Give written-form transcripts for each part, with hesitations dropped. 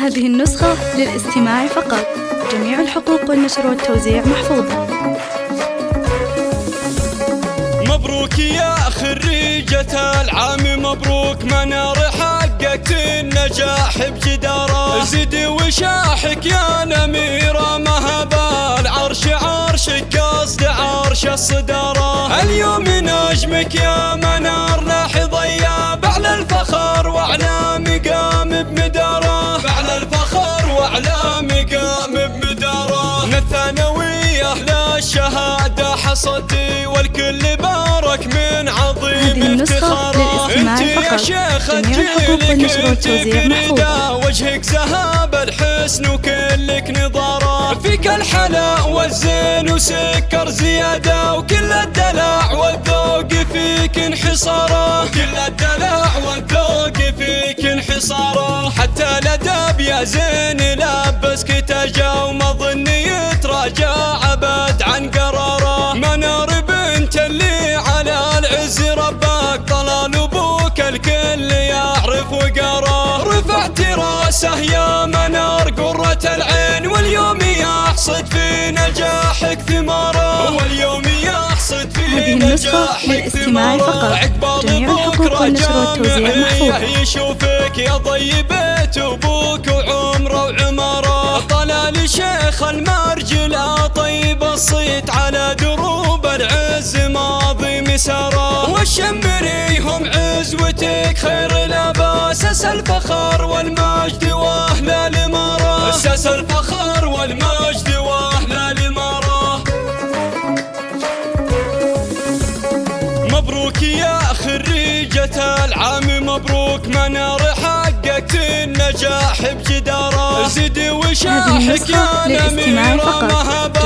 هذه النسخة للاستماع فقط. جميع الحقوق والنشر والتوزيع محفوظة. مبروك يا خريجة العام، مبروك منار حققت النجاح بجدارة. زدي وشاحك يا نميرة، مهب العرش عرشك قصد عرش الصدارة. اليوم نجمك يا منار لاحظ اياب على الفخر واعلى مقام بمداره. على الفخر واعلى مقام بمداره. الثانوية للشهادة حصدي والكل بارك من عظيم افتخاره. انت يا شيخ جيلك انت فريدة، وجهك ذهب الحسن وكلك نظارة. فيك الحلا والزين وسكر زيادة، وكل الدلع والذوق فيك انحصاره. كل الدلع والذوق فيك انحصاره. حتى الادب يا زين لبسك تاجا، وما ظني يتراجع ابد عن قراره. منار بنت اللي على العز ربك، طلال ابوك الكل يعرف وقراه. رفعت راسه يا منار قرة العين، واليوم يحصد في نجاحك ثماره. واليوم يحصد في نجاحك ثماره. عقبال بكره جامعية يشوفك يا ضيبت ابوك وعمره وعمره. طلال شيخ المرجلة طيب الصيت، على دروب العز ماضي مساره. والشمريهم عزوتك خير لباس، اساس الفخر والمجد واهل الاماره. اساس الفخر والمجد واهل الاماره. مبروك يا خريجة العام، مبروك منار حققت النجاح بجدارة. زدي وشاحك يا نميرة، مهب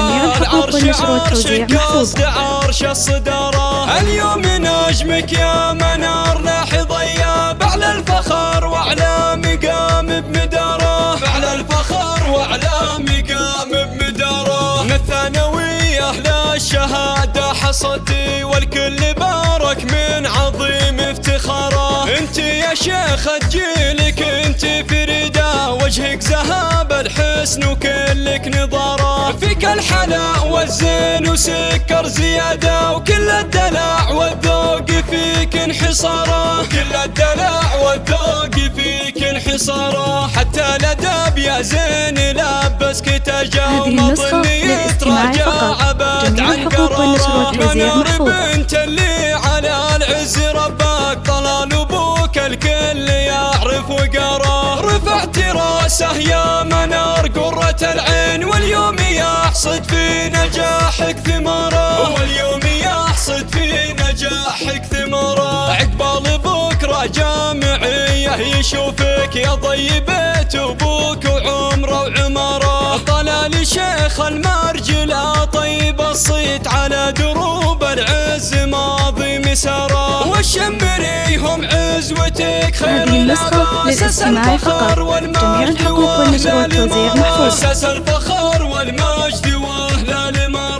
العرش عرشك قصد عرش الصدارة. اليوم نجمك يا منار لاحظ اياب على الفخر واعلى مقام بمداره. على الفخر واعلى مقام بمداره. الثانوية للشهادة حصدي والكل بارك من عظيم افتخاره. انت يا شيخ جيلك انت فريدة، وجهك ذهب الحسن وكلك نظارة. فيك الحلا والزين وسكر زيادة، وكل الدلع والذوق فيك انحصاره. كل الدلع والذوق فيك انحصاره. حتى الادب يا زين لبسك تاجا، وما ظني يتراجع ابد عن قراره. منار بنت اللي على العز ربك، طلال ابوك الكل يعرف وقراه. رفعت راسه يا منار قرة العين، واليوم يحصد في نجاحك ثماره. واليوم يحصد في نجاحك ثماره. عقبال بكره جامعية يشوفك يا ضيبت ابوك وعمره وعماره. طلال شيخ المرجلة طيب الصيت، على دروب العز ماضي مساره. والشمريهم عزوتك خير لباس، اساس الفخر والمجد واهل الاماره. اساس الفخر والمجد واهل الاماره.